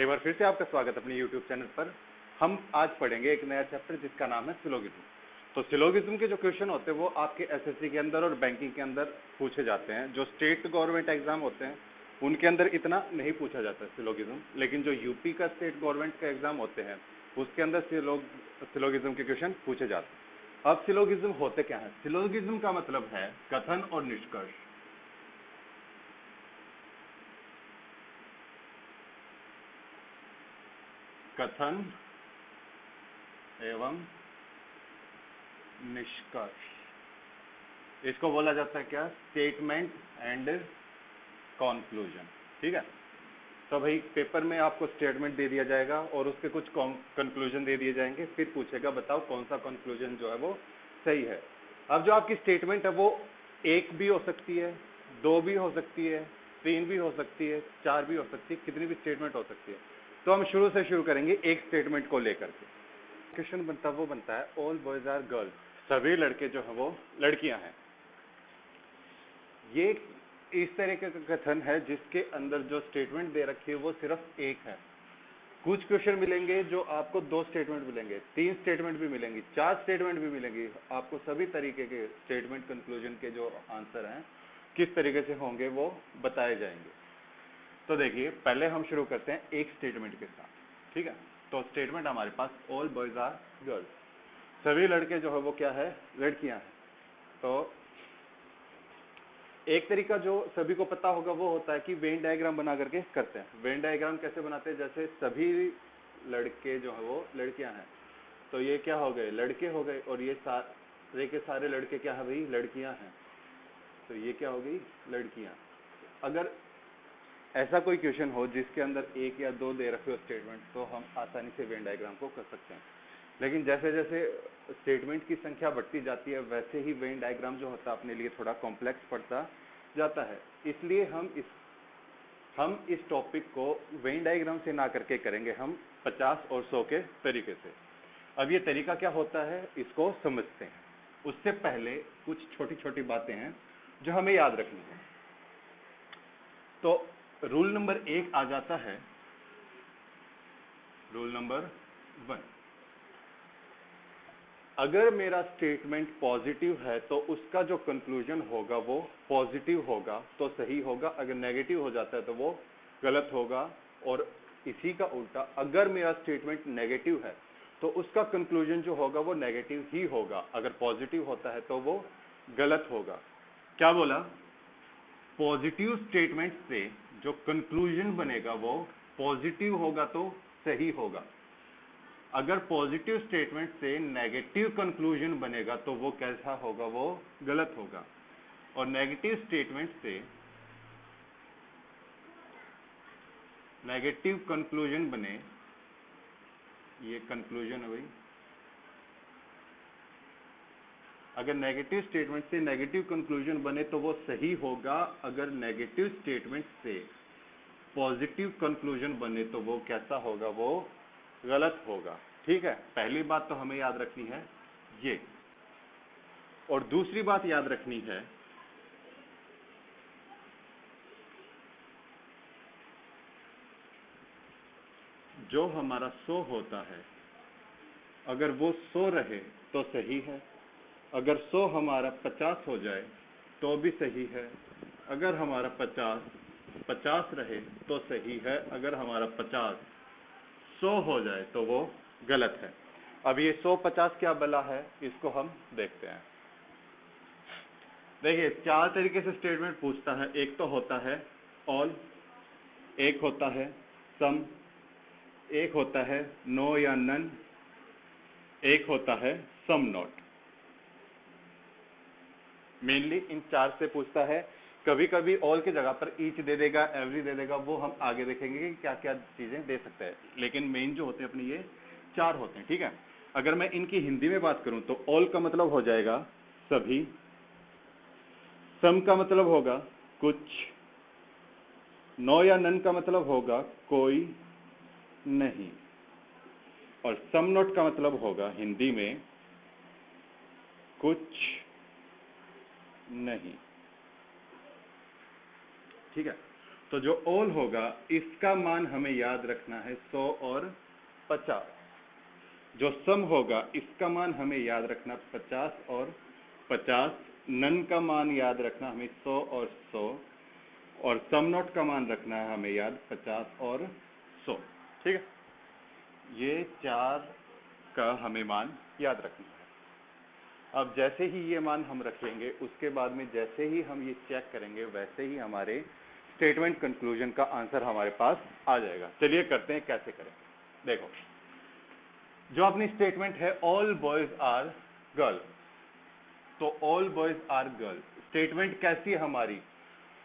एक बार फिर से आपका स्वागत अपने YouTube चैनल पर। हम आज पढ़ेंगे एक नया चैप्टर जिसका नाम है सिलोगिज्म। तो सिलोगिज्म के जो क्वेश्चन होते हैं वो आपके एसएससी के अंदर और बैंकिंग के अंदर पूछे जाते हैं। जो स्टेट गवर्नमेंट एग्जाम होते हैं उनके अंदर इतना नहीं पूछा जाता सिलोगिज्म, लेकिन जो यूपी का स्टेट गवर्नमेंट का एग्जाम होते हैं उसके अंदर सिलोगिज्म के क्वेश्चन पूछे जाते हैं। अब सिलोगिज्म होते क्या है? सिलोगिज्म का मतलब है कथन और निष्कर्ष। कथन एवं निष्कर्ष, इसको बोला जाता है क्या? Statement and conclusion. ठीक है, तो भाई पेपर में आपको स्टेटमेंट दे दिया जाएगा और उसके कुछ कंक्लूजन दे दिए जाएंगे, फिर पूछेगा बताओ कौन सा कंक्लूजन जो है वो सही है। अब जो आपकी स्टेटमेंट है वो एक भी हो सकती है, दो भी हो सकती है, तीन भी हो सकती है, चार भी हो सकती है, कितनी भी स्टेटमेंट हो सकती है। तो हम शुरू से शुरू करेंगे एक स्टेटमेंट को लेकर के। क्वेश्चन बनता है ऑल बॉयज आर गर्ल्स, सभी लड़के जो है वो लड़कियां हैं। ये इस तरह का कथन है जिसके अंदर जो स्टेटमेंट दे रखी है वो सिर्फ एक है। कुछ क्वेश्चन मिलेंगे जो आपको दो स्टेटमेंट मिलेंगे, तीन स्टेटमेंट भी मिलेंगी, चार स्टेटमेंट भी मिलेंगी। आपको सभी तरीके के स्टेटमेंट कंक्लूजन के जो आंसर हैं किस तरीके से होंगे वो बताए जाएंगे। तो देखिए पहले हम शुरू करते हैं एक स्टेटमेंट के साथ। ठीक है, तो स्टेटमेंट हमारे पास ऑल बॉयज आर गर्ल्स, सभी लड़के जो है वो क्या है? लड़कियां हैं। तो एक तरीका जो सभी को पता होगा वो होता है कि वेन डायग्राम बना करके करते हैं। वेन डायग्राम कैसे बनाते हैं? जैसे सभी लड़के जो है वो लड़कियां हैं, तो ये क्या हो गए? लड़के हो गए, और ये सारे के सारे लड़के क्या है भाई? लड़कियां हैं, तो ये क्या हो गई? लड़कियां। अगर ऐसा कोई क्वेश्चन हो जिसके अंदर एक या दो दे रखे हो स्टेटमेंट, तो हम आसानी से वेन डायग्राम को कर सकते हैं। लेकिन जैसे जैसे स्टेटमेंट की संख्या बढ़ती जाती है वैसे ही वेन डायग्राम जो होता है अपने लिए थोड़ा कॉम्प्लेक्स पड़ता जाता है। इसलिए हम इस टॉपिक को वेन डायग्राम से ना करके करेंगे, हम 50 और 100 के तरीके से। अब ये तरीका क्या होता है इसको समझते हैं। उससे पहले कुछ छोटी छोटी बातें हैं जो हमें याद रखनी है। तो रूल नंबर 1 आ जाता है, रूल नंबर 1। अगर मेरा स्टेटमेंट पॉजिटिव है तो उसका जो कंक्लूजन होगा वो पॉजिटिव होगा तो सही होगा, अगर नेगेटिव हो जाता है तो वो गलत होगा। और इसी का उल्टा, अगर मेरा स्टेटमेंट नेगेटिव है तो उसका कंक्लूजन जो होगा वो नेगेटिव ही होगा, अगर पॉजिटिव होता है तो वो गलत होगा। क्या बोला? पॉजिटिव स्टेटमेंट से जो कंक्लूजन बनेगा वो पॉजिटिव होगा तो सही होगा, अगर पॉजिटिव स्टेटमेंट से नेगेटिव कंक्लूजन बनेगा तो वो कैसा होगा? वो गलत होगा। और नेगेटिव स्टेटमेंट से नेगेटिव कंक्लूजन बने, ये कंक्लूजन है भाई, अगर नेगेटिव स्टेटमेंट से नेगेटिव कंक्लूजन बने तो वो सही होगा, अगर नेगेटिव स्टेटमेंट से पॉजिटिव कंक्लूजन बने तो वो कैसा होगा? वो गलत होगा। ठीक है, पहली बात तो हमें याद रखनी है ये। और दूसरी बात याद रखनी है, जो हमारा 100 होता है अगर वो 100 रहे तो सही है, अगर 100 हमारा 50 हो जाए तो भी सही है, अगर हमारा 50 रहे तो सही है, अगर हमारा 50 100 हो जाए तो वो गलत है। अब ये 100-50 क्या बला है इसको हम देखते हैं। देखिए चार तरीके से स्टेटमेंट पूछता है। एक तो होता है ऑल, एक होता है सम, एक होता है नो या नन, एक होता है सम नॉट। मेनली इन चार से पूछता है। कभी कभी ऑल की जगह पर ईच दे देगा, एवरी दे देगा, वो हम आगे देखेंगे कि क्या क्या चीजें दे सकता है, लेकिन मेन जो होते हैं अपने ये चार होते हैं। ठीक है, अगर मैं इनकी हिंदी में बात करूं तो ऑल का मतलब हो जाएगा सभी, सम का मतलब होगा कुछ, नो या नन का मतलब होगा कोई नहीं, और सम नॉट का मतलब होगा हिंदी में कुछ नहीं। ठीक है, तो जो ऑल होगा इसका मान हमें याद रखना है 100 और 50। जो सम होगा इसका मान हमें याद रखना 50 और 50। नन का मान याद रखना हमें 100 और 100, और सम नॉट का मान रखना है हमें याद 50 और 100। ठीक है, ये 4 का हमें मान याद रखना है। अब जैसे ही ये मान हम रखेंगे उसके बाद में जैसे ही हम ये चेक करेंगे वैसे ही हमारे स्टेटमेंट कंक्लूजन का आंसर हमारे पास आ जाएगा। चलिए करते हैं कैसे करें। देखो, जो अपनी स्टेटमेंट है ऑल बॉयज आर गर्ल, तो all boys are girl statement कैसी है हमारी,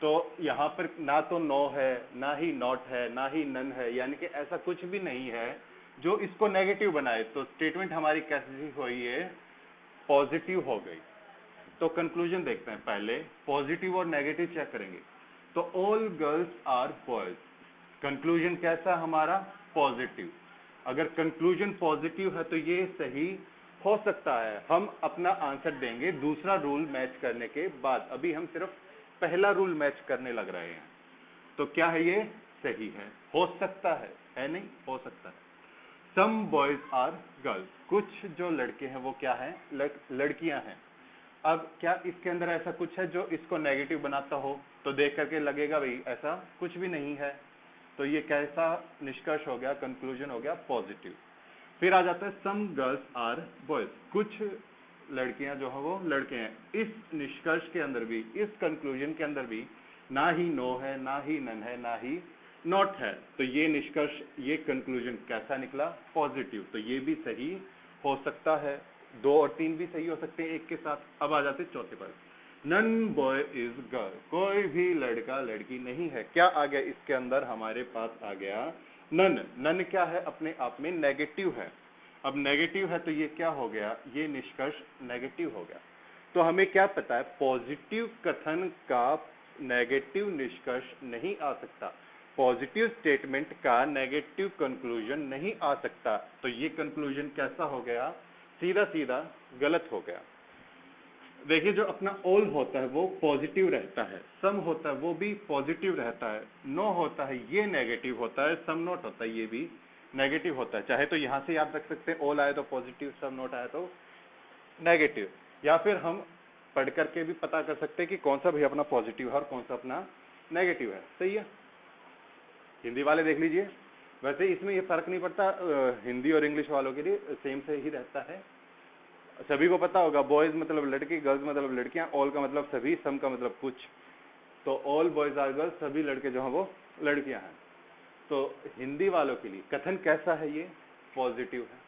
तो यहां पर ना तो नो है, ना ही नॉट है, ना ही नन है, यानी कि ऐसा कुछ भी नहीं है जो इसको नेगेटिव बनाए। तो स्टेटमेंट हमारी कैसी हुई है, पॉजिटिव हो गई। तो कंक्लूजन देखते हैं, पहले पॉजिटिव और नेगेटिव चेक करेंगे। तो all girls are boys, conclusion कैसा हमारा, पॉजिटिव। अगर कंक्लूजन पॉजिटिव है तो ये सही हो सकता है। हम अपना आंसर देंगे दूसरा रूल मैच करने के बाद, अभी हम सिर्फ पहला रूल मैच करने लग रहे हैं। तो क्या है, ये सही है, हो सकता है नहीं, हो सकता है। सम बॉयज आर गर्ल्स, कुछ जो लड़के हैं वो क्या है, लड़कियां हैं। अब क्या इसके अंदर ऐसा कुछ है जो इसको नेगेटिव बनाता हो, तो देख करके लगेगा भाई ऐसा कुछ भी नहीं है। तो ये कैसा निष्कर्ष हो गया, कंक्लूजन हो गया पॉजिटिव। फिर आ जाता है सम गर्ल्स आर बॉयज, कुछ लड़कियां जो है वो लड़के हैं। इस निष्कर्ष के अंदर भी, इस कंक्लूजन के अंदर भी ना ही नो है, ना ही नन है, ना ही नॉट है। तो ये निष्कर्ष, ये कंक्लूजन कैसा निकला, पॉजिटिव। तो ये भी सही हो सकता है, 2 और 3 भी सही हो सकते हैं एक के साथ। अब आ जाते हैं चौथे पर, नन बॉय इज गर्ल, कोई भी लड़का लड़की नहीं है। क्या आ गया इसके अंदर, हमारे पास आ गया नन। नन क्या है, अपने आप में नेगेटिव है। अब नेगेटिव है तो ये क्या हो गया, ये निष्कर्ष नेगेटिव हो गया। तो हमें क्या पता है, पॉजिटिव कथन का नेगेटिव निष्कर्ष नहीं आ सकता, पॉजिटिव स्टेटमेंट का नेगेटिव कंक्लूजन नहीं आ सकता। तो ये कंक्लूजन कैसा हो गया, सीधा सीधा गलत हो गया। देखिए, जो अपना ऑल होता है वो पॉजिटिव रहता है, सम होता है वो भी पॉजिटिव रहता है, नो होता है ये नेगेटिव होता है, सम नॉट होता है ये भी नेगेटिव होता है। चाहे तो यहां से याद रख सकते हैं, ऑल आए तो पॉजिटिव, सम नॉट आए तो नेगेटिव, या फिर हम पढ़ करके भी पता कर सकते हैं कि कौन सा भी अपना पॉजिटिव है और कौन सा अपना नेगेटिव है। सही है, हिंदी वाले देख लीजिए। वैसे इसमें ये फर्क नहीं पड़ता, हिंदी और इंग्लिश वालों के लिए सेम से ही रहता है। सभी को पता होगा, बॉयज मतलब लड़के, गर्ल्स मतलब लड़कियां, ऑल का मतलब सभी, सम का मतलब कुछ। तो ऑल बॉयज आर गर्ल्स, सभी लड़के जो हैं वो लड़कियां हैं। तो हिंदी वालों के लिए कथन कैसा है, ये पॉजिटिव है।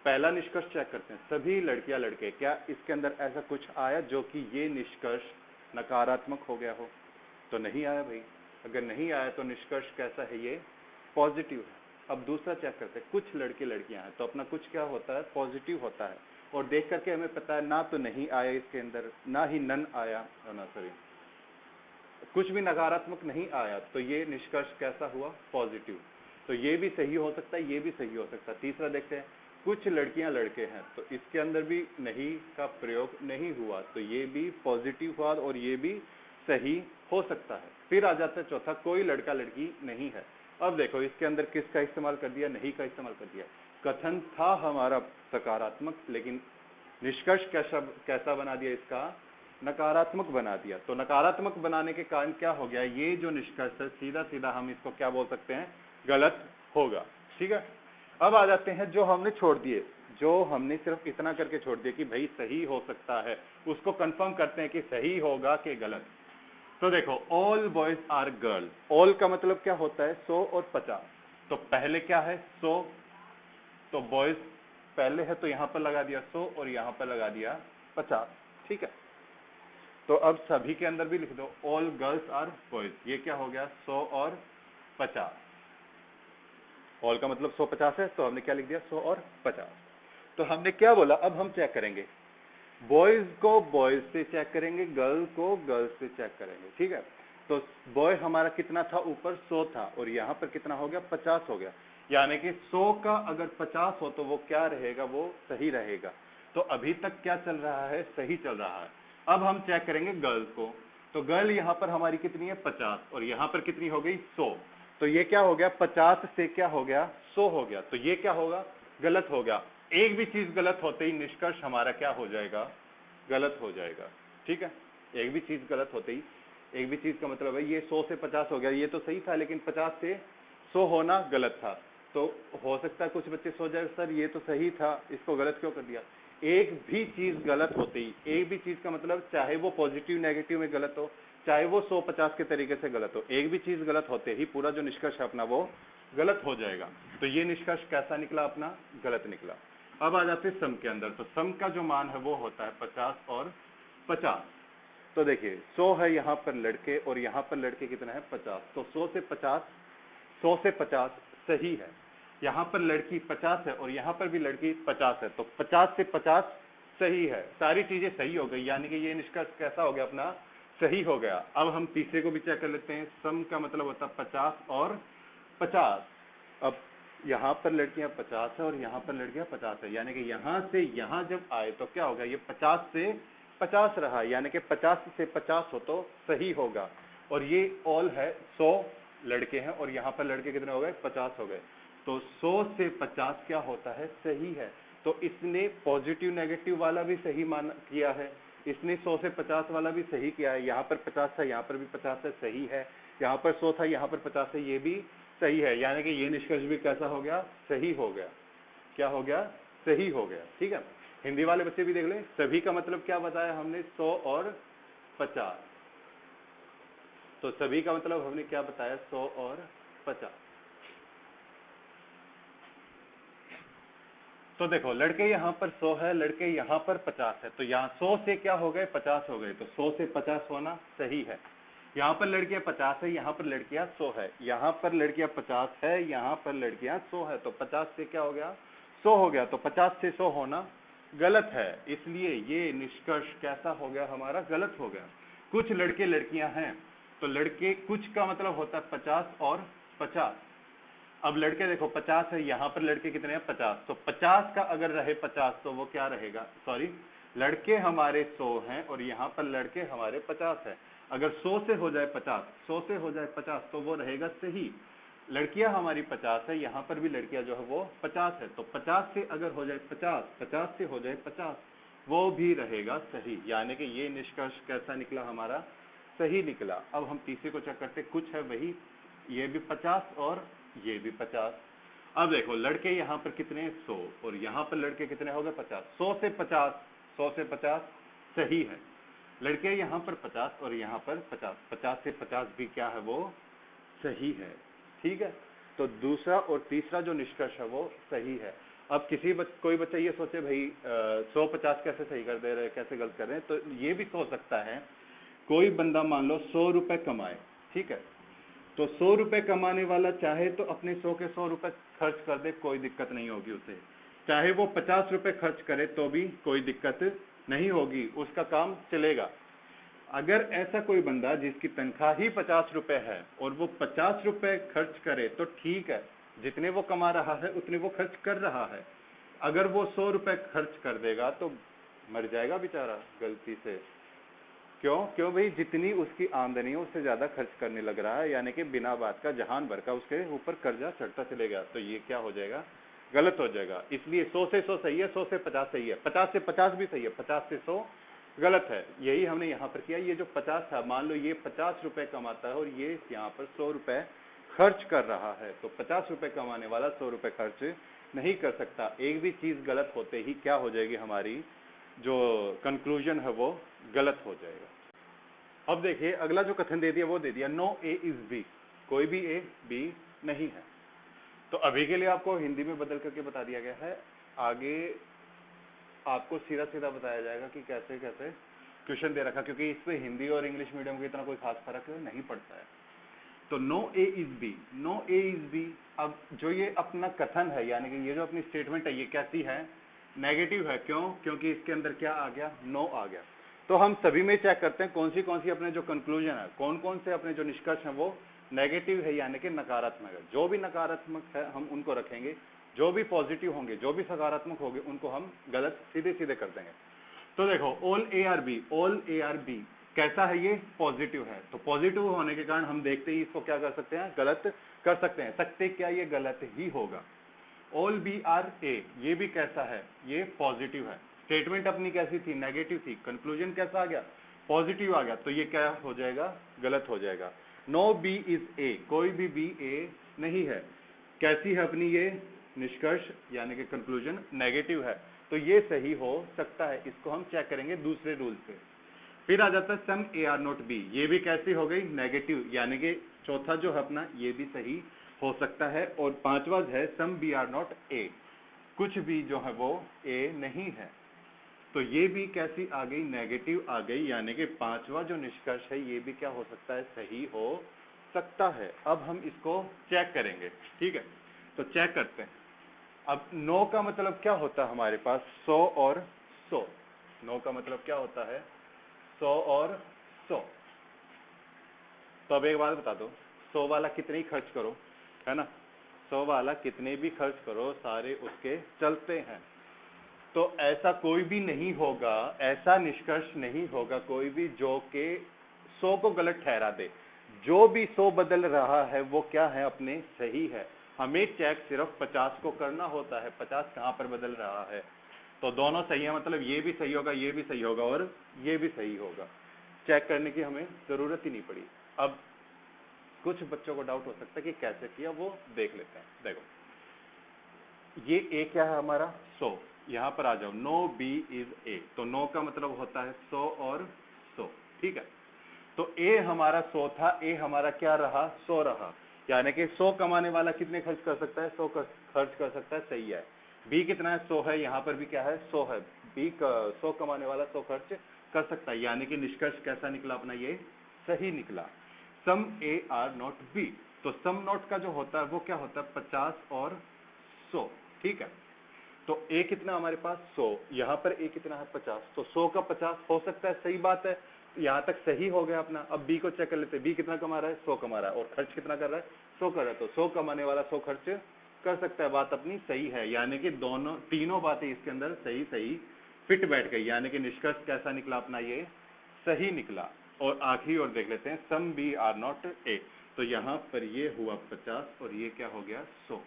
पहला निष्कर्ष चेक करते हैं, सभी लड़कियां लड़के, क्या इसके अंदर ऐसा कुछ आया जो कि ये निष्कर्ष नकारात्मक हो गया हो, तो नहीं आया भाई। अगर नहीं आया तो निष्कर्ष कैसा है, ये पॉजिटिव है। अब दूसरा चेक करते हैं, कुछ लड़के लड़कियां हैं, तो अपना कुछ क्या होता है, पॉजिटिव होता है। और देख करके हमें पता है ना तो नहीं आया इसके अंदर, ना ही नन आया, ना सॉरी कुछ भी नकारात्मक नहीं आया, तो ये निष्कर्ष कैसा हुआ, पॉजिटिव। तो ये भी सही हो सकता है, ये भी सही हो सकता है। तीसरा देखते हैं, कुछ लड़कियां लड़के हैं, तो इसके अंदर भी नहीं का प्रयोग नहीं हुआ, तो ये भी पॉजिटिव हुआ और ये भी सही हो सकता है। फिर आ जाता है चौथा, कोई लड़का लड़की नहीं है। अब देखो इसके अंदर किसका इस्तेमाल कर दिया, नहीं का इस्तेमाल कर दिया। कथन था हमारा सकारात्मक, लेकिन निष्कर्ष कैसा कैसा बना दिया, इसका नकारात्मक बना दिया। तो नकारात्मक बनाने के कारण क्या हो गया, ये जो निष्कर्ष है सीधा सीधा हम इसको क्या बोल सकते हैं, गलत होगा। ठीक है, अब आ जाते हैं जो हमने छोड़ दिए, जो हमने सिर्फ इतना करके छोड़ दिया कि भाई सही हो सकता है, उसको कंफर्म करते हैं कि सही होगा कि गलत। तो देखो, all boys are girl, all का मतलब क्या होता है, 100 और 50। तो पहले क्या है, 100, तो बॉयज पहले है तो यहां पर लगा दिया 100 और यहां पर लगा दिया 50। ठीक है, तो अब सभी के अंदर भी लिख दो, ऑल गर्ल्स आर बॉयज, ये क्या हो गया, 100 और 50। ऑल का मतलब 100-50 है, तो हमने क्या लिख दिया, 100 और 50। तो हमने क्या बोला, अब हम चेक करेंगे, बॉयज को बॉयज से चेक करेंगे, गर्ल को गर्ल्स से चेक करेंगे। ठीक है, तो बॉय हमारा कितना था, ऊपर 100 था, और यहां पर कितना हो गया, 50 हो गया। यानी कि 100 का अगर 50 हो तो वो क्या रहेगा, वो सही रहेगा। तो अभी तक क्या चल रहा है, सही चल रहा है। अब हम चेक करेंगे गर्ल्स को, तो गर्ल यहाँ पर हमारी कितनी है 50 और यहाँ पर कितनी हो गई 100। तो ये क्या हो गया 50 से क्या हो गया 100 हो गया। तो ये क्या होगा गलत हो गया। एक भी चीज गलत होते ही निष्कर्ष हमारा क्या हो जाएगा गलत हो जाएगा। ठीक है, एक भी चीज गलत होते ही, एक भी चीज का मतलब है ये 100 से 50 हो गया, ये तो सही था लेकिन 50 से 100 होना गलत था। तो हो सकता है कुछ बच्चे सोच जाए सर ये तो सही था, इसको गलत क्यों कर दिया। एक भी चीज गलत होते ही, एक भी चीज का मतलब चाहे वो पॉजिटिव नेगेटिव में गलत हो, चाहे वो 150 के तरीके से गलत हो, एक भी चीज गलत होते ही पूरा जो निष्कर्ष है अपना वो गलत हो जाएगा। तो ये निष्कर्ष कैसा निकला अपना गलत निकला। अब आ जाते हैं सम के अंदर। तो सम का जो मान है वो होता है 50 और 50। तो देखिए 100 है यहाँ पर लड़के और यहाँ पर लड़के कितना है 50। तो 100 से 50 सही है। यहाँ पर लड़की 50 है और यहाँ पर भी लड़की 50 है, तो 50 से 50 सही है। सारी चीजें सही हो गई, यानी कि ये निष्कर्ष कैसा हो गया अपना सही हो गया। अब हम तीसरे को भी चेक कर लेते हैं। सम का मतलब होता है 50 और 50। अब यहाँ पर लड़कियां 50 है और यहाँ पर लड़कियां 50 है, यानी कि यहाँ से यहाँ जब आए तो क्या होगा ये 50 से 50 रहा, यानी कि 50 से 50 हो तो सही होगा। और ये ऑल है 100 लड़के हैं और यहाँ पर लड़के कितने हो गए 50 हो गए। तो 100 से 50 क्या होता है सही है। तो इसने पॉजिटिव नेगेटिव वाला भी सही मान किया है, इसने 100 से 50 वाला भी सही किया है। यहाँ पर 50 था यहाँ पर भी 50 है सही है, यहाँ पर 100 था यहाँ पर 50 है ये भी सही है, यानी कि ये निष्कर्ष भी कैसा हो गया सही हो गया। क्या हो गया सही हो गया। ठीक है, हिंदी वाले बच्चे भी देख लें। सभी का मतलब क्या बताया हमने 100 और 50। तो सभी का मतलब हमने क्या बताया 100 और 50। तो देखो लड़के यहाँ पर 100 है, लड़के यहाँ पर 50 है, तो यहाँ 100 से क्या हो गए 50 हो गए, तो 100 से 50 होना सही है। यहाँ पर लड़कियां 50 है, यहाँ पर लड़कियां 100 है, यहाँ पर लड़कियां 50 है, यहाँ पर लड़कियां 100 है, तो 50 से क्या हो गया 100 हो गया। तो 50 से 100 होना गलत है, इसलिए ये निष्कर्ष कैसा हो गया हमारा गलत हो गया। कुछ लड़के लड़कियां हैं, तो लड़के कुछ का मतलब होता है 50 और 50। अब लड़के देखो 50 है, यहाँ पर लड़के कितने हैं 50, तो 50 का अगर रहे 50 तो वो क्या रहेगा, सॉरी लड़के हमारे 100 हैं और यहाँ पर लड़के हमारे 50 है। अगर 100 से हो जाए 50, 100 से हो जाए 50 तो वो रहेगा सही। लड़कियां हमारी 50 है, यहाँ पर भी लड़कियां जो है वो 50 है, तो 50 से अगर हो जाए 50, 50 से हो जाए 50 वो भी रहेगा सही, यानी कि ये निष्कर्ष कैसा निकला हमारा सही निकला। अब हम तीसरे को चेक करते, कुछ है वही, ये भी 50 और ये भी 50। अब देखो लड़के यहाँ पर कितने 100 और यहाँ पर लड़के कितने हो गए 50। 100 से 50, 100 से 50 सही है। लड़के यहाँ पर 50 और यहाँ पर 50, 50 से 50 भी क्या है वो सही है। ठीक है, तो दूसरा और तीसरा जो निष्कर्ष है वो सही है। अब कोई बच्चा ये सोचे भाई 150 कैसे सही कर दे रहे, कैसे गलत कर रहे हैं, तो ये भी सोच सकता है कोई बंदा मान लो 100 रुपए कमाए, ठीक है, तो 100 रुपए कमाने वाला चाहे तो अपने 100 के 100 रुपए खर्च कर दे, कोई दिक्कत नहीं होगी उसे। चाहे वो 50 रुपए खर्च करे तो भी कोई दिक्कत नहीं होगी, उसका काम चलेगा। अगर ऐसा कोई बंदा जिसकी तनख्वाह ही 50 रुपए है और वो 50 रुपए खर्च करे तो ठीक है, जितने वो कमा रहा है उतने वो खर्च कर रहा है। अगर वो 100 रुपए खर्च कर देगा तो मर जाएगा बेचारा गलती से। क्यों भाई, जितनी उसकी आमदनी है उससे ज्यादा खर्च करने लग रहा है, यानी कि बिना बात का जहान भर का उसके ऊपर कर्जा चढ़ता चलेगा, तो ये क्या हो जाएगा गलत हो जाएगा। इसलिए 100 से 100 सही है, 100 से 50 सही है, 50 से 50 भी सही है, 50 से 100 गलत है। यही हमने यहाँ पर किया। ये जो 50 था, मान लो ये 50 रुपए कमाता है और ये यहाँ पर 100 रुपए खर्च कर रहा है, तो 50 रुपए कमाने वाला 100 रुपए खर्च नहीं कर सकता। एक भी चीज गलत होते ही क्या हो जाएगी, हमारी जो कंक्लूजन है वो गलत हो जाएगा। अब देखिए अगला जो कथन दे दिया वो दे दिया नो ए इज बी, कोई भी ए बी नहीं है। तो अभी के लिए आपको हिंदी में बदल करके बता दिया गया है, आगे आपको सीधा सीधा बताया जाएगा कि कैसे कैसे क्वेश्चन दे रखा, क्योंकि इस पे हिंदी और इंग्लिश मीडियम के इतना कोई खास फर्क नहीं पड़ता है। तो no A is B, no A is B. अब जो ये अपना कथन है, यानी कि ये जो अपनी स्टेटमेंट है, ये कैसी है, नेगेटिव है। क्यों? क्योंकि इसके अंदर क्या आ गया, नो आ गया। तो हम सभी में चेक करते हैं कौन सी अपने जो कंक्लूजन है, कौन कौन से अपने जो निष्कर्ष है वो नेगेटिव है, यानी कि नकारात्मक है। जो भी नकारात्मक है हम उनको रखेंगे, जो भी पॉजिटिव होंगे, जो भी सकारात्मक होंगे, उनको हम गलत सीधे सीधे कर देंगे। तो देखो all A are B, all A are B कैसा है ये? पॉजिटिव है। तो पॉजिटिव होने के कारण हम देखते ही इसको क्या कर सकते हैं? गलत कर सकते हैं। सकते क्या? ये गलत ही होगा। ऑल बी आर ए, ये भी कैसा है? ये पॉजिटिव है। स्टेटमेंट अपनी कैसी थी? नेगेटिव थी। कंक्लूजन कैसा आ गया? पॉजिटिव आ गया। तो ये क्या हो जाएगा? गलत हो जाएगा। नो बी इज ए, कोई भी बी ए नहीं है। कैसी है अपनी ये निष्कर्ष यानी कि कंक्लूजन? नेगेटिव है। तो ये सही हो सकता है। इसको हम चेक करेंगे दूसरे रूल से। फिर आ जाता है सम ए आर नॉट बी, ये भी कैसी हो गई? नेगेटिव, यानी कि चौथा जो है अपना ये भी सही हो सकता है। और पांचवा है some B are not A, कुछ भी जो है वो ए नहीं है। तो ये भी कैसी आ गई? नेगेटिव आ गई। यानी कि पांचवा जो निष्कर्ष है ये भी क्या हो सकता है? सही हो सकता है। अब हम इसको चेक करेंगे, ठीक है? तो चेक करते हैं। अब नो का मतलब क्या होता है हमारे पास? 100 और 100। नो का मतलब क्या होता है? 100 और 100। तो अब एक बात बता दो, 100 वाला कितने ही खर्च करो, है ना, 100 वाला कितने भी खर्च करो सारे उसके चलते हैं। तो ऐसा कोई भी नहीं होगा, ऐसा निष्कर्ष नहीं होगा कोई भी जो कि 100 को गलत ठहरा दे। जो भी 100 बदल रहा है वो क्या है? अपने सही है। हमें चेक सिर्फ 50 को करना होता है, 50 कहां पर बदल रहा है। तो दोनों सही है, मतलब ये भी सही होगा, ये भी सही होगा और ये भी सही होगा। चेक करने की हमें जरूरत ही नहीं पड़ी। अब कुछ बच्चों को डाउट हो सकता है कि कैसे किया, वो देख लेते हैं। देखो, ये ए क्या है हमारा? 100। यहां पर आ जाओ, नो बी इज ए। तो नो का मतलब होता है 100 और 100, ठीक है? तो ए हमारा 100 था, ए हमारा क्या रहा? 100 रहा। यानी कि 100 कमाने वाला कितने खर्च कर सकता है? 100 खर्च कर सकता है, सही है। बी कितना है? 100 है। यहां पर भी क्या है? 100 है। बी 100 कमाने वाला 100 खर्च कर सकता है। यानी कि निष्कर्ष कैसा निकला अपना? ये सही निकला। सम ए आर नॉट बी, तो सम नॉट का जो होता है वो क्या होता है? 50 और 100, ठीक है? तो ए कितना हमारे पास? 100। यहां पर ए कितना है? 50। तो 100 का 50 हो सकता है, सही बात है। यहां तक सही हो गया अपना। अब बी को चेक कर लेते हैं। बी कितना कमा रहा है? 100 कमा रहा है। और खर्च कितना कर रहा है? 100 कर रहा है। तो 100 कमाने वाला 100 खर्च कर सकता है। बात अपनी सही है। यानी कि दोनों तीनों बातें इसके अंदर सही सही फिट बैठ गई। यानी कि निष्कर्ष कैसा निकला अपना? ये सही निकला। और आखिरी और देख लेते हैं, some B are not A. तो यहां पर ये हुआ 50 और ये क्या हो गया? 100।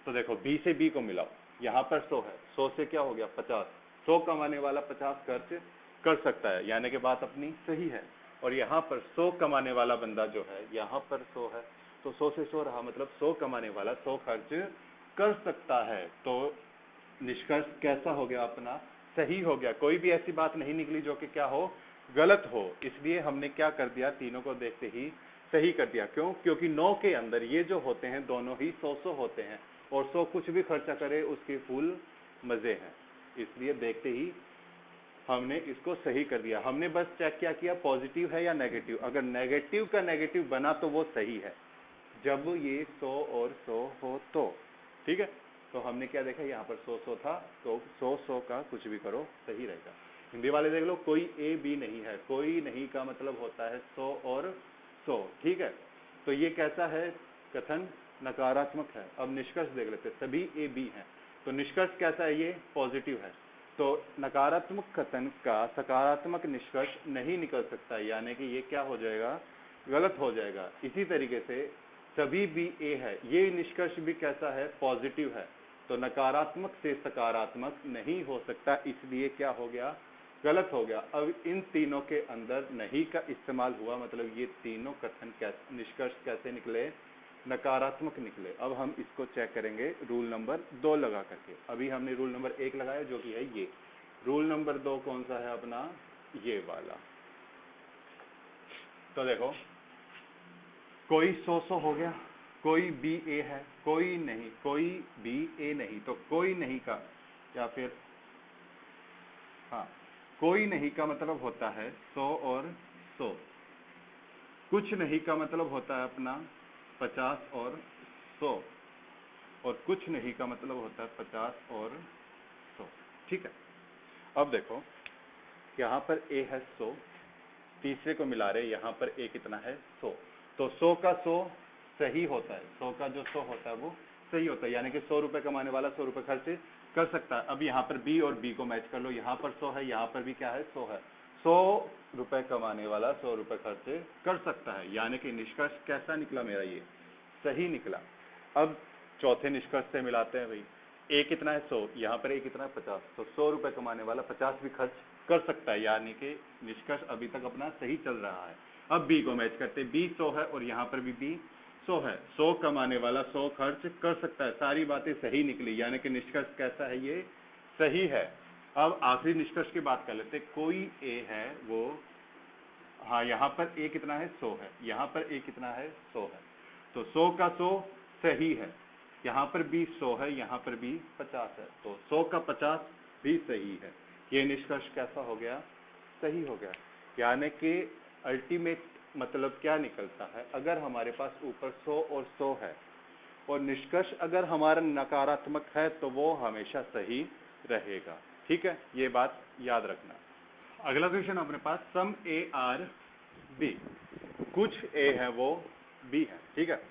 तो देखो, बी से बी को मिलाओ। यहाँ पर 100 है, 100 से क्या हो गया? 50। 100 कमाने वाला 50 खर्च कर सकता है, यानी कि बात अपनी सही है। और यहाँ पर 100 कमाने वाला बंदा जो है, यहाँ पर 100 है, तो 100 से 100 रहा, मतलब 100 कमाने वाला 100 खर्च कर सकता है। तो निष्कर्ष कैसा हो गया अपना? सही हो गया। कोई भी ऐसी बात नहीं निकली जो कि क्या हो? गलत हो। इसलिए हमने क्या कर दिया? तीनों को देखते ही सही कर दिया। क्यों? क्योंकि 9 के अंदर ये जो होते हैं दोनों ही 100 होते हैं, और 100 कुछ भी खर्चा करे उसके फुल मजे हैं। इसलिए देखते ही हमने इसको सही कर दिया। हमने बस चेक क्या किया? पॉजिटिव है या नेगेटिव। अगर नेगेटिव का नेगेटिव बना तो वो सही है, जब ये 100 और 100 हो तो, ठीक है? तो हमने क्या देखा? यहाँ पर 100 था, तो 100 का कुछ भी करो सही रहेगा। हिंदी वाले देख लो, कोई ए बी नहीं है। कोई नहीं का मतलब होता है 100 और 100, ठीक है? तो ये कैसा है कथन? नकारात्मक है। अब निष्कर्ष देख लेते हैं। सभी ए बी हैं, तो निष्कर्ष कैसा है? ये पॉजिटिव है। तो नकारात्मक कथन का सकारात्मक निष्कर्ष नहीं निकल सकता, यानी कि ये क्या हो जाएगा? गलत हो जाएगा। इसी तरीके से सभी भी ए है, ये निष्कर्ष भी कैसा है? पॉजिटिव है। तो नकारात्मक से सकारात्मक नहीं हो सकता, इसलिए क्या हो गया? गलत हो गया। अब इन तीनों के अंदर नहीं का इस्तेमाल हुआ, मतलब ये तीनों कथन कैसे, निष्कर्ष कैसे निकले? नकारात्मक निकले। अब हम इसको चेक करेंगे रूल नंबर 2 लगा करके। अभी हमने रूल नंबर 1 लगाया जो कि है ये। रूल नंबर 2 कौन सा है अपना? ये वाला। तो देखो, कोई 100 हो गया, कोई बी ए है, कोई नहीं, कोई बी ए नहीं। तो कोई नहीं का, या फिर हाँ, कोई नहीं का मतलब होता है 100 और 100। कुछ नहीं का मतलब होता है अपना 50 और 100। और कुछ नहीं का मतलब होता है 50 और 100, ठीक है? अब देखो, यहाँ पर ए है 100, तीसरे को मिला रहे, यहाँ पर ए कितना है? 100। तो 100 का 100 सही होता है। 100 का जो 100 होता है वो सही होता है, यानी कि 100 रुपए कमाने वाला 100 रुपए खर्च कर सकता है। अब यहाँ पर बी और बी को मैच कर लो। यहाँ पर 100 है, यहाँ पर भी क्या है? 100 है। 100 रुपए कमाने वाला 100 रुपए खर्च कर सकता है, यानी कि निष्कर्ष कैसा निकला मेरा, ये सही निकला। अब चौथे निष्कर्ष से मिलाते हैं भाई। ए कितना है 100, यहाँ पर ए कितना है 50, तो 100 रुपए कमाने वाला 50 भी खर्च कर सकता है, यानी कि निष्कर्ष अभी तक अपना सही चल रहा है। अब बी को मैच करते, बी 100 है और यहाँ पर भी बी 100 है। 100 कमाने वाला 100 खर्च कर सकता है, सारी बातें सही निकली, यानी कि निष्कर्ष कैसा है, ये सही है। अब आखिरी निष्कर्ष की बात कर लेते, कोई ए है वो, हाँ यहाँ पर ए कितना है 100 है, यहाँ पर ए कितना है 100 है, तो 100 का 100 सही है, यहाँ पर भी 100 है, यहाँ पर भी 50 है, तो 100 का 50 भी सही है। ये निष्कर्ष कैसा हो गया, सही हो गया। यानी कि अल्टीमेट मतलब क्या निकलता है, अगर हमारे पास ऊपर 100 और 100 है और निष्कर्ष अगर हमारा नकारात्मक है तो वो हमेशा सही रहेगा। ठीक है, ये बात याद रखना। अगला क्वेश्चन अपने पास, सम ए आर बी, कुछ ए है वो बी है। ठीक है,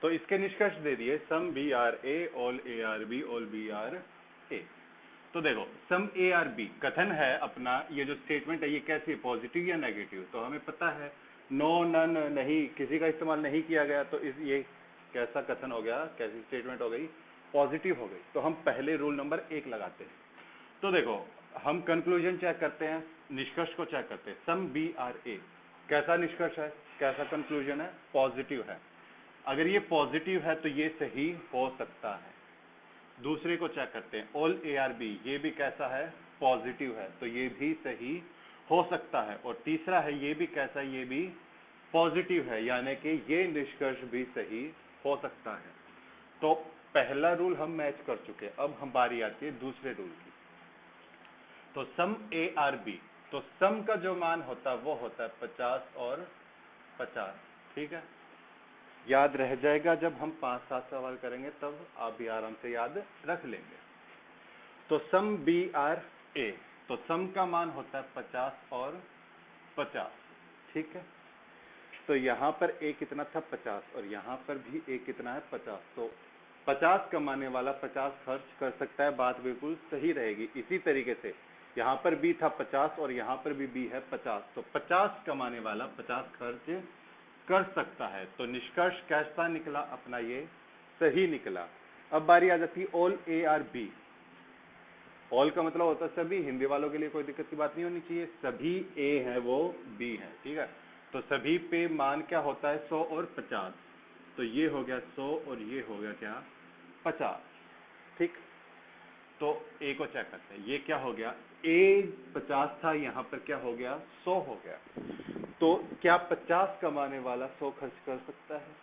तो इसके निष्कर्ष दे दिए, some B are A, all A are B, all B are A. तो देखो सम ए आर बी कथन है अपना, ये जो स्टेटमेंट है ये कैसी है, पॉजिटिव या नेगेटिव, तो हमें पता है नो, नन, नहीं, किसी का इस्तेमाल नहीं किया गया, तो ये कैसा कथन हो गया, कैसी स्टेटमेंट हो गई, पॉजिटिव हो गई। तो हम पहले रूल नंबर 1 लगाते हैं। तो देखो हम कंक्लूजन चेक करते हैं, निष्कर्ष को चेक करते हैं। सम बी आर ए कैसा निष्कर्ष है, कैसा कंक्लूजन है, पॉजिटिव है। अगर ये पॉजिटिव है तो ये सही हो सकता है। दूसरे को चेक करते हैं, ऑल ए आर बी, ये भी कैसा है, पॉजिटिव है, तो ये भी सही हो सकता है। और तीसरा है, ये भी कैसा है, ये भी पॉजिटिव है, यानी कि ये निष्कर्ष भी सही हो सकता है। तो पहला रूल हम मैच कर चुके। अब हम बारी आती है दूसरे रूल की। तो सम ए आर बी, तो सम का जो मान होता है वो होता है 50 और 50। ठीक है, याद रह जाएगा, जब हम 5-7 सवाल करेंगे तब आप भी आराम से याद रख लेंगे। तो सम बी आर ए, तो सम का मान होता है 50 और 50। ठीक है, तो यहाँ पर ए कितना था 50 और यहाँ पर भी ए कितना है 50, तो 50 कमाने वाला 50 खर्च कर सकता है, बात बिल्कुल सही रहेगी। इसी तरीके से यहाँ पर बी था 50 और यहाँ पर भी बी है 50, तो 50 कमाने वाला 50 खर्च कर सकता है। तो निष्कर्ष कैसा निकला अपना, ये सही निकला। अब बारी आ जाती है all A are B. All का मतलब होता है सभी, हिंदी वालों के लिए कोई दिक्कत की बात नहीं होनी चाहिए, सभी ए है वो बी है। ठीक है, तो सभी पे मान क्या होता है 100 और 50, तो ये हो गया 100 और ये हो गया क्या 50। ठीक, तो ए को चेक करते हैं, ये क्या हो गया, ए 50 था, यहाँ पर क्या हो गया 100 हो गया। तो क्या 50 कमाने वाला 100 खर्च कर सकता है,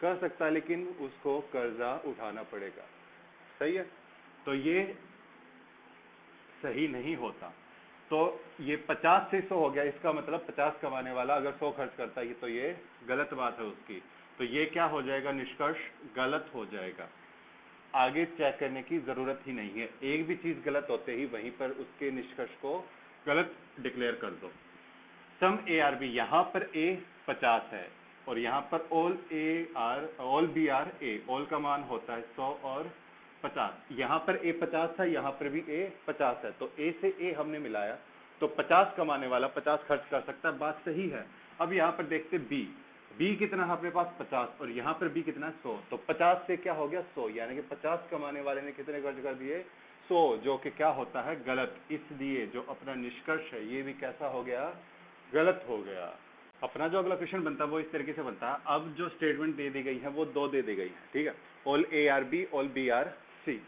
कर सकता है, लेकिन उसको कर्जा उठाना पड़ेगा। सही है, तो ये सही नहीं होता। तो ये 50 से 100 हो गया, इसका मतलब 50 कमाने वाला अगर 100 खर्च करता है तो ये गलत बात है उसकी, तो ये क्या हो जाएगा, निष्कर्ष गलत हो जाएगा। आगे चेक करने की जरूरत ही नहीं है, एक भी चीज गलत होते ही वहीं पर उसके निष्कर्ष को गलत डिक्लेयर कर दो। सम ए आर बी, यहाँ पर ए 50 है और यहाँ पर all B are A, all का मान होता है 100 और 50। यहाँ पर ए 50 था, यहाँ पर भी ए 50 है, तो ए से ए हमने मिलाया, तो 50 कमाने वाला 50 खर्च कर सकता है, बात सही है। अब यहाँ पर देखते बी, बी कितना है अपने पास 50 और यहाँ पर बी कितना है 100, तो 50 से क्या हो गया 100, यानी कि 50 कमाने वाले ने कितने खर्च कर दिए 100, जो कि क्या होता है गलत। इसलिए जो अपना निष्कर्ष है ये भी कैसा हो गया, गलत हो गया। अपना जो अगला क्वेश्चन बनता है वो इस तरीके से बनता है। अब जो स्टेटमेंट दे दी गई है वो दो दे दी गई है। ठीक है, all A are B, all B are C,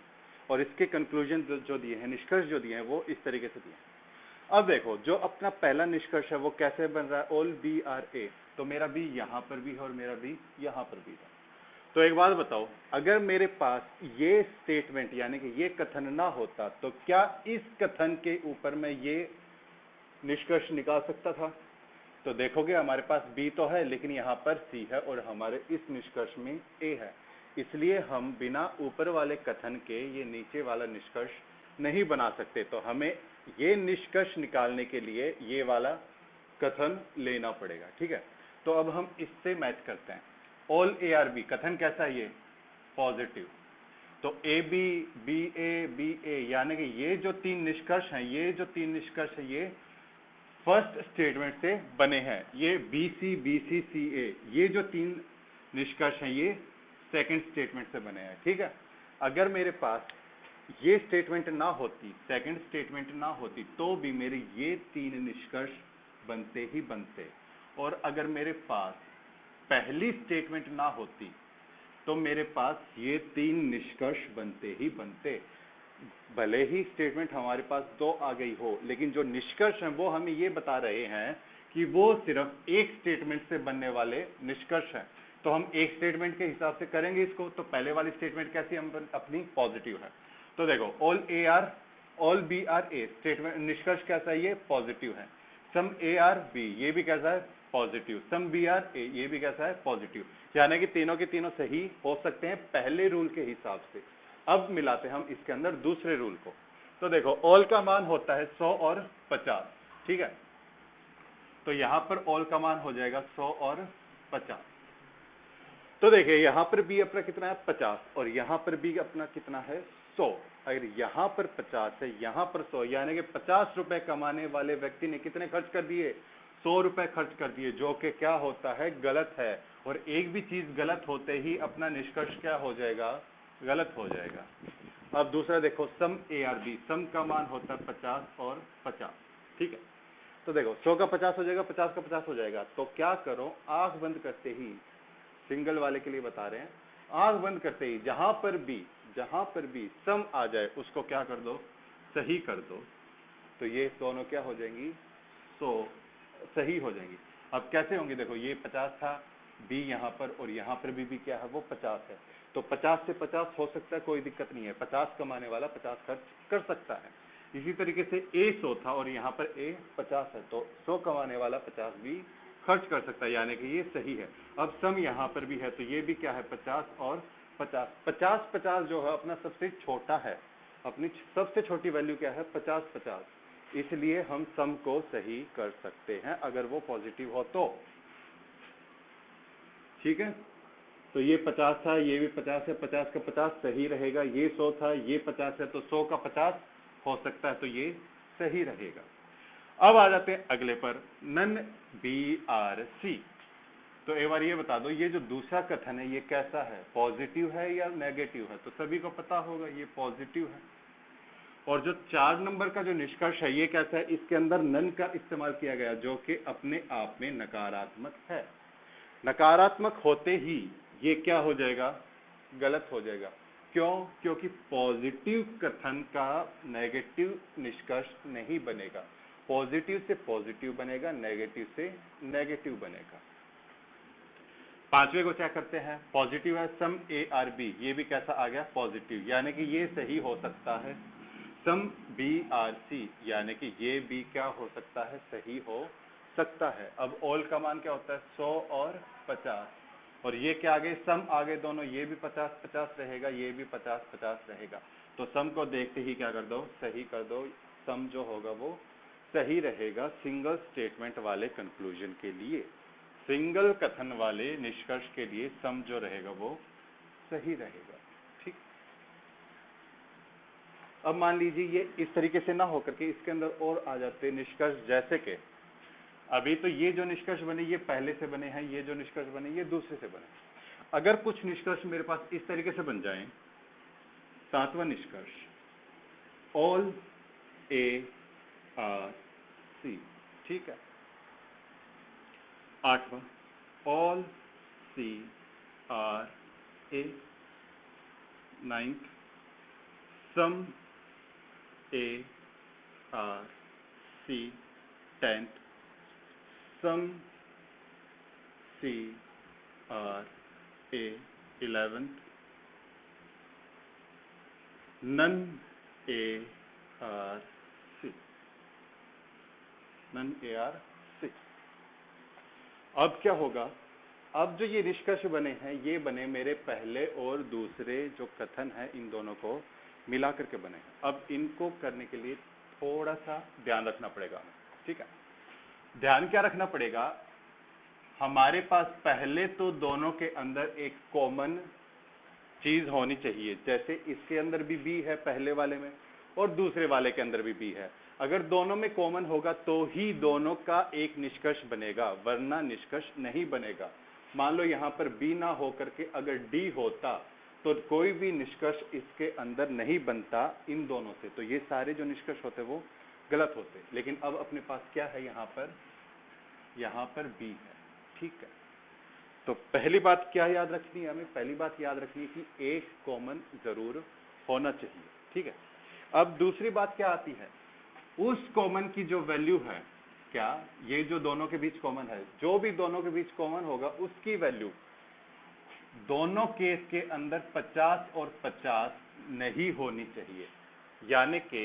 और इसके कंक्लूजन जो दिए हैं, निष्कर्ष जो दिए हैं वो इस तरीके से दिए हैं। अब देखो जो अपना पहला निष्कर्ष है वो कैसे बन रहा है, ऑल बी आर ए, तो मेरा बी यहाँ पर भी है और मेरा बी यहाँ पर भी है। तो एक बात बताओ, अगर मेरे पास ये स्टेटमेंट यानी कि ये कथन ना होता तो क्या इस कथन के ऊपर मैं ये निष्कर्ष निकाल सकता था? तो देखोगे हमारे पास बी तो है लेकिन यहाँ पर सी है और हमारे इस निष्कर्ष में ए है, इसलिए हम बिना ऊपर वाले कथन के ये नीचे वाला निष्कर्ष नहीं बना सकते। तो हमें ये निष्कर्ष निकालने के लिए ये वाला कथन लेना पड़ेगा। ठीक है, तो अब हम इससे मैच करते हैं। ऑल ए आर बी कथन कैसा है, ये पॉजिटिव, तो ए बी ए, यानी कि ये जो तीन निष्कर्ष हैं, ये जो तीन निष्कर्ष है ये फर्स्ट स्टेटमेंट से बने हैं। ये BC, ये जो तीन निष्कर्ष हैं ये सेकंड स्टेटमेंट से बने हैं, ठीक है। अगर मेरे पास ये स्टेटमेंट ना होती, सेकंड स्टेटमेंट ना होती, तो भी मेरे ये तीन निष्कर्ष बनते ही बनते। और अगर मेरे पास पहली स्टेटमेंट ना होती तो मेरे पास ये तीन निष्कर्ष बनते ही बनते। भले ही स्टेटमेंट हमारे पास दो आ गई हो, लेकिन जो निष्कर्ष हैं वो हमें ये बता रहे हैं कि वो सिर्फ एक स्टेटमेंट से बनने वाले निष्कर्ष हैं। तो हम एक स्टेटमेंट के हिसाब से करेंगे इसको। तो पहले वाली स्टेटमेंट कैसी हम अपनी पॉजिटिव है। तो देखो all B are A statement निष्कर्ष कैसा है, ये पॉजिटिव है। सम ए आर बी ये भी कैसा है, पॉजिटिव। सम बी आर ए ये भी कैसा है, पॉजिटिव। यानी कि तीनों के तीनों सही हो सकते हैं पहले रूल के हिसाब से। अब मिलाते हैं हम इसके अंदर दूसरे रूल को। तो देखो ऑल का मान होता है 100 और 50, ठीक है। तो यहां पर ऑल का मान हो जाएगा 100 और 50। तो देखिए यहां पर बी अपना कितना है 50, और यहां पर बी अपना कितना है 100। अगर यहां पर 50 है, यहां पर 100, यानी कि 50 रुपए कमाने वाले व्यक्ति ने कितने खर्च कर दिए, 100 रुपए खर्च कर दिए, जो कि क्या होता है, गलत है। और एक भी चीज गलत होते ही अपना निष्कर्ष क्या हो जाएगा, गलत हो जाएगा। अब दूसरा देखो सम ए आर बी, सम का मान होता है 50 और 50, ठीक है। तो देखो 100 का 50 हो जाएगा, 50 का 50 हो जाएगा। तो क्या करो, आंख बंद करते ही, सिंगल वाले के लिए बता रहे हैं, आंख बंद करते ही जहां पर भी सम आ जाए उसको क्या कर दो, सही कर दो। तो ये दोनों क्या हो जाएंगी, 100 सही हो जाएंगी। अब कैसे होंगे, देखो ये 50 था, बी यहाँ पर, और यहाँ पर भी क्या है, वो 50 है। तो 50 से 50 हो सकता है, कोई दिक्कत नहीं है। 50 कमाने वाला 50 खर्च कर सकता है। इसी तरीके से ए 100 था और यहाँ पर ए 50 है, तो 100 कमाने वाला 50 भी खर्च कर सकता है, यानी कि ये सही है। अब सम यहाँ पर भी है, तो ये भी क्या है, 50 और 50। 50 जो है अपना सबसे छोटा है, अपनी सबसे छोटी वैल्यू क्या है, 50। इसलिए हम सम को सही कर सकते हैं अगर वो पॉजिटिव हो तो, ठीक है। तो ये 50 था, ये भी 50 है, 50 का 50 सही रहेगा। ये 100 था, ये 50 है, तो 100 का 50 हो सकता है, तो ये सही रहेगा। अब आ जाते हैं अगले पर, नन बी आर सी। तो एक बार ये बता दो, ये जो दूसरा कथन है ये कैसा है, पॉजिटिव है या नेगेटिव है। तो सभी को पता होगा ये पॉजिटिव है। और जो 4 नंबर का जो निष्कर्ष है ये कैसा है, इसके अंदर नन का इस्तेमाल किया गया, जो कि अपने आप में नकारात्मक है। नकारात्मक होते ही ये क्या हो जाएगा, गलत हो जाएगा। क्यों, क्योंकि पॉजिटिव कथन का नेगेटिव निष्कर्ष नहीं बनेगा। पॉजिटिव से पॉजिटिव बनेगा, नेगेटिव से नेगेटिव बनेगा। पांचवे को चेक करते हैं, पॉजिटिव है सम ए आर बी, ये भी कैसा आ गया, पॉजिटिव, यानी कि ये सही हो सकता है। सम बी आर सी, यानी कि ये भी क्या हो सकता है, सही हो सकता है। अब ऑल का मान क्या होता है, 100 और 50, और ये क्या आ गए, सम आ गए दोनों, ये भी 50 रहेगा, ये भी 50 रहेगा। तो सम को देखते ही क्या कर दो, सही कर दो। सम जो होगा वो सही रहेगा सिंगल स्टेटमेंट वाले कंक्लूजन के लिए, सिंगल कथन वाले निष्कर्ष के लिए सम जो रहेगा वो सही रहेगा, ठीक। अब मान लीजिए ये इस तरीके से ना होकर के इसके अंदर और आ जाते निष्कर्ष, जैसे कि अभी तो ये जो निष्कर्ष बने ये पहले से बने हैं, ये जो निष्कर्ष बने ये दूसरे से बने। अगर कुछ निष्कर्ष मेरे पास इस तरीके से बन जाएं, 7वां निष्कर्ष, ऑल ए आर सी, ठीक है। 8वां, all C are A. 9th, some A are C. 10th, some C are A. 11th, none A are C, none A are C. अब क्या होगा, अब जो ये निष्कर्ष बने हैं ये बने मेरे पहले और दूसरे जो कथन है इन दोनों को मिला करके बने हैं। अब इनको करने के लिए थोड़ा सा ध्यान रखना पड़ेगा, ठीक है। ध्यान क्या रखना पड़ेगा, हमारे पास पहले तो दोनों के अंदर एक कॉमन चीज होनी चाहिए। जैसे इसके अंदर भी बी है पहले वाले में, और दूसरे वाले के अंदर भी बी है। अगर दोनों में कॉमन होगा तो ही दोनों का एक निष्कर्ष बनेगा, वरना निष्कर्ष नहीं बनेगा। मान लो यहां पर बी ना होकर के अगर डी होता तो कोई भी निष्कर्ष इसके अंदर नहीं बनता इन दोनों से, तो ये सारे जो निष्कर्ष होते वो गलत होते। लेकिन अब अपने पास क्या है, यहां पर बी है, ठीक है। तो पहली बात क्या याद रखनी है हमें, पहली बात याद रखनी है कि एक कॉमन जरूर होना चाहिए, ठीक है। अब दूसरी बात क्या आती है, उस कॉमन की जो वैल्यू है, क्या ये जो दोनों के बीच कॉमन है, जो भी दोनों के बीच कॉमन होगा उसकी वैल्यू दोनों केस के अंदर 50 और 50 नहीं होनी चाहिए। यानी कि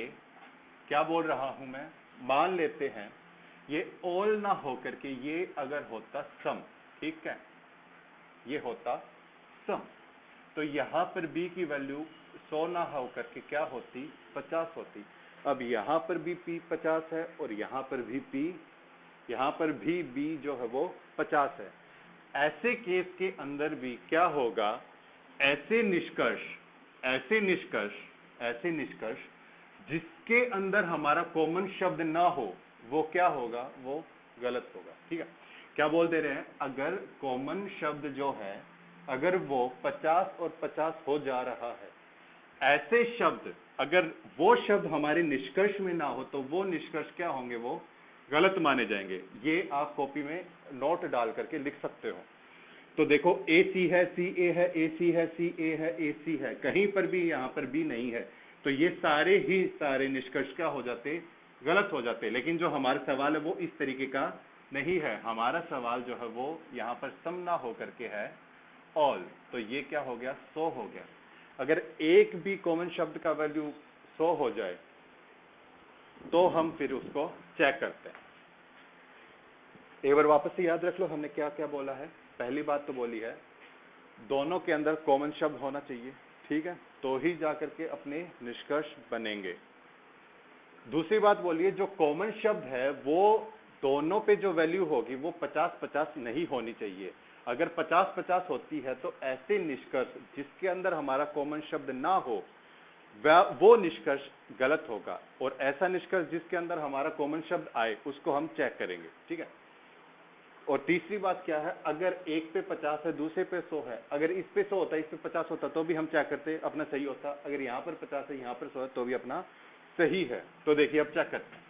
क्या बोल रहा हूं मैं, मान लेते हैं ये ऑल ना होकर के ये अगर होता सम, ठीक है, ये होता सम, तो यहां पर b की वैल्यू 100 ना होकर के क्या होती, 50 होती। अब यहां पर भी p 50 है और यहां पर भी b जो है वो 50 है। ऐसे केस के अंदर भी क्या होगा, ऐसे निष्कर्ष जिसके अंदर हमारा कॉमन शब्द ना हो वो क्या होगा, वो गलत होगा, ठीक है। क्या बोल दे रहे हैं, अगर कॉमन शब्द जो है अगर वो 50 और 50 हो जा रहा है, ऐसे शब्द अगर वो शब्द हमारे निष्कर्ष में ना हो तो वो निष्कर्ष क्या होंगे, वो गलत माने जाएंगे। ये आप कॉपी में नोट डाल करके लिख सकते हो। तो देखो AC है, CA है, AC है, CA है, AC है, कहीं पर भी यहाँ पर B नहीं है, तो ये सारे निष्कर्ष क्या हो जाते, गलत हो जाते। लेकिन जो हमारा सवाल है वो इस तरीके का नहीं है, हमारा सवाल जो है वो यहाँ पर सम ना हो करके है ऑल, तो ये क्या हो गया, 100 हो गया। अगर एक भी कॉमन शब्द का वैल्यू 100 हो जाए तो हम फिर उसको चेक करते हैं। एक बार वापस से याद रख लो हमने क्या क्या बोला है। पहली बात तो बोली है दोनों के अंदर कॉमन शब्द होना चाहिए, ठीक है, तो ही जाकर के अपने निष्कर्ष बनेंगे। दूसरी बात बोलिए जो कॉमन शब्द है वो दोनों पे जो वैल्यू होगी वो 50-50 नहीं होनी चाहिए। अगर 50-50 होती है तो ऐसे निष्कर्ष जिसके अंदर हमारा कॉमन शब्द ना हो वो निष्कर्ष गलत होगा, और ऐसा निष्कर्ष जिसके अंदर हमारा कॉमन शब्द आए उसको हम चेक करेंगे, ठीक है। और तीसरी बात क्या है, अगर एक पे 50 है दूसरे पे 100 है, अगर इस पे 100 होता इस पे 50 होता तो भी हम चेक करते अपना सही होता। अगर यहाँ पर 50 है यहाँ पर 100 है तो भी अपना सही है। तो देखिए अब चेक करते हैं।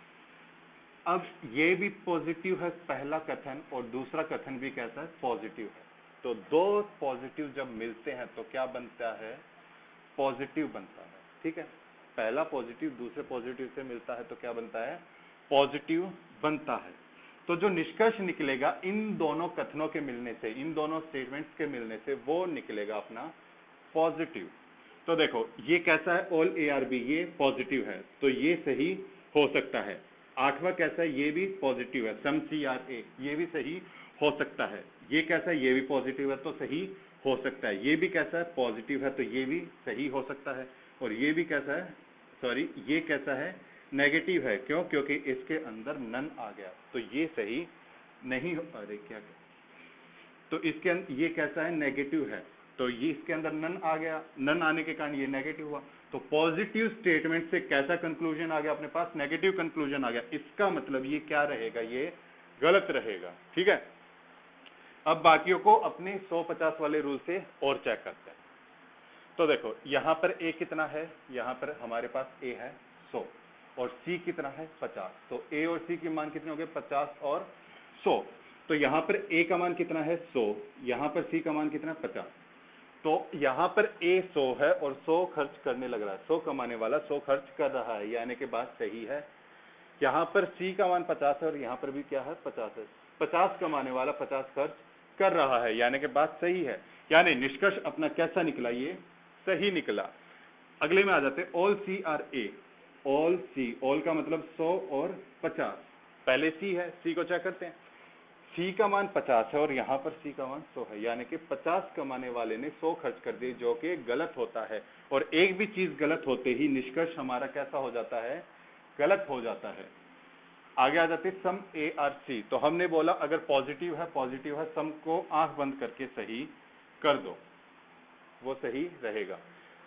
अब ये भी पॉजिटिव है पहला कथन, और दूसरा कथन भी कैसा है, पॉजिटिव है। तो दो पॉजिटिव जब मिलते हैं तो क्या बनता है, पॉजिटिव बनता है, ठीक है। पहला पॉजिटिव दूसरे पॉजिटिव से मिलता है तो क्या बनता है, पॉजिटिव बनता है। तो जो निष्कर्ष निकलेगा इन दोनों कथनों के मिलने से, इन दोनों स्टेटमेंट्स के मिलने से, वो निकलेगा अपना पॉजिटिव। तो देखो ये कैसा है, ऑल ARB, ये पॉजिटिव है तो ये सही हो सकता है। आठवां कैसा है, ये भी पॉजिटिव है, सम CRA, ये भी सही हो सकता है। ये कैसा है, ये भी पॉजिटिव है तो सही हो सकता है। ये भी कैसा है, पॉजिटिव है तो ये भी सही हो सकता है। और ये भी कैसा है, सॉरी ये कैसा है, नेगेटिव है। क्यों, क्योंकि इसके अंदर नन आ गया तो ये सही नहीं हो, अरे क्या तो इसके ये कैसा है, नेगेटिव है, तो ये इसके अंदर नन आ गया, नन आने के कारण ये नेगेटिव हुआ। तो पॉजिटिव स्टेटमेंट से कैसा कंक्लूजन आ गया अपने पास, नेगेटिव कंक्लूजन आ गया। इसका मतलब ये क्या रहेगा, ये गलत रहेगा, ठीक है। अब बाकियों को अपने 100-50 वाले रूल से और चेक करते हैं। तो देखो यहाँ पर A कितना है, यहाँ पर हमारे पास A है 100 और C कितना है 50। तो A और C के मान कितने हो गए, 50 और 100। तो यहाँ पर A का मान कितना है 100, यहाँ पर C का मान कितना है 50। तो यहाँ पर A 100 है और 100 खर्च करने लग रहा है, 100 कमाने वाला 100 खर्च कर रहा है, यानी कि बात सही है। यहाँ पर C का मान 50 है और यहाँ पर भी क्या है 50 है, 50 कमाने वाला 50 खर्च कर रहा है, यानी कि बात सही है। यानी निष्कर्ष अपना कैसा निकला, ये सही निकला। अगले में आ जाते हैं all CRA, all C, all का मतलब 100 और 50। पहले C है, C को चेक करते हैं। C का मान 50 है और यहाँ पर C का मान 100 है, यानी कि 50 कमाने वाले ने 100 खर्च कर दिए, जो कि गलत होता है। और एक भी चीज गलत होते ही निष्कर्ष हमारा कैसा हो जाता है, गलत हो जाता है। आगे आ जाते सम ARC। तो हमने बोला अगर पॉजिटिव है, सम को आंख बंद करके सही कर दो, वो सही रहेगा।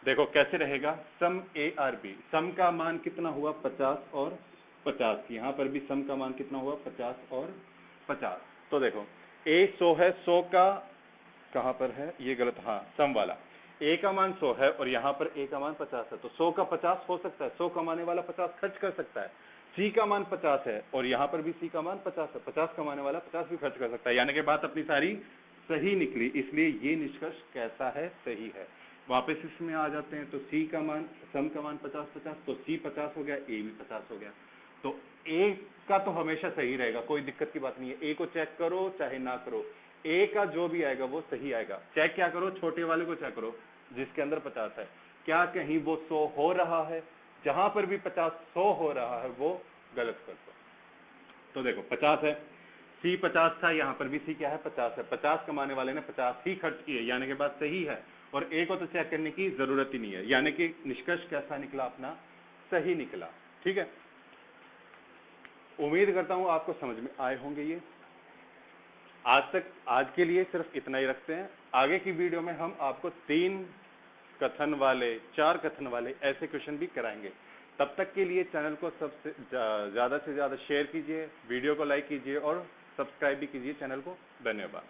देखो कैसे रहेगा, सम ARB, सम का मान कितना हुआ 50 और 50। यहाँ पर भी सम का मान कितना हुआ, 50 और 50। तो देखो ए 100 है, 100 का कहाँ पर है, ये गलत, हाँ सम वाला। ए का मान 100 है और यहाँ पर ए का मान 50 है, तो 100 का 50 हो सकता है, 100 कमाने वाला 50 खर्च कर सकता है। सी का मान 50 है और यहाँ पर भी सी का मान 50 है, 50 कमाने वाला 50 भी खर्च कर सकता है, यानी कि बात अपनी सारी सही निकली, इसलिए ये निष्कर्ष कैसा है, सही है। वापस इसमें आ जाते हैं, तो सी का मान, सम का मान 50-50, तो सी 50 हो गया, ए भी 50 हो गया। तो ए का तो हमेशा सही रहेगा, कोई दिक्कत की बात नहीं है। ए को चेक करो चाहे ना करो, ए का जो भी आएगा वो सही आएगा। चेक क्या करो, छोटे वाले को चेक करो जिसके अंदर 50 है, क्या कहीं वो 100 हो रहा है, जहां पर भी 50-100 हो रहा है वो गलत कर दो। तो देखो 50 है, सी 50 था, यहाँ पर भी सी क्या है, 50 है, 50 कमाने वाले ने 50 ही खर्च किए, यानी कि बात सही है। और ए को तो चेक करने की जरूरत ही नहीं है, यानी कि निष्कर्ष कैसा निकला अपना, सही निकला। ठीक है, उम्मीद करता हूं आपको समझ में आए होंगे ये। आज के लिए सिर्फ इतना ही रखते हैं। आगे की वीडियो में हम आपको 3 कथन वाले, 4 कथन वाले ऐसे क्वेश्चन भी कराएंगे। तब तक के लिए चैनल को सबसे ज्यादा से ज्यादा शेयर कीजिए, वीडियो को लाइक कीजिए और सब्सक्राइब भी कीजिए चैनल को। धन्यवाद।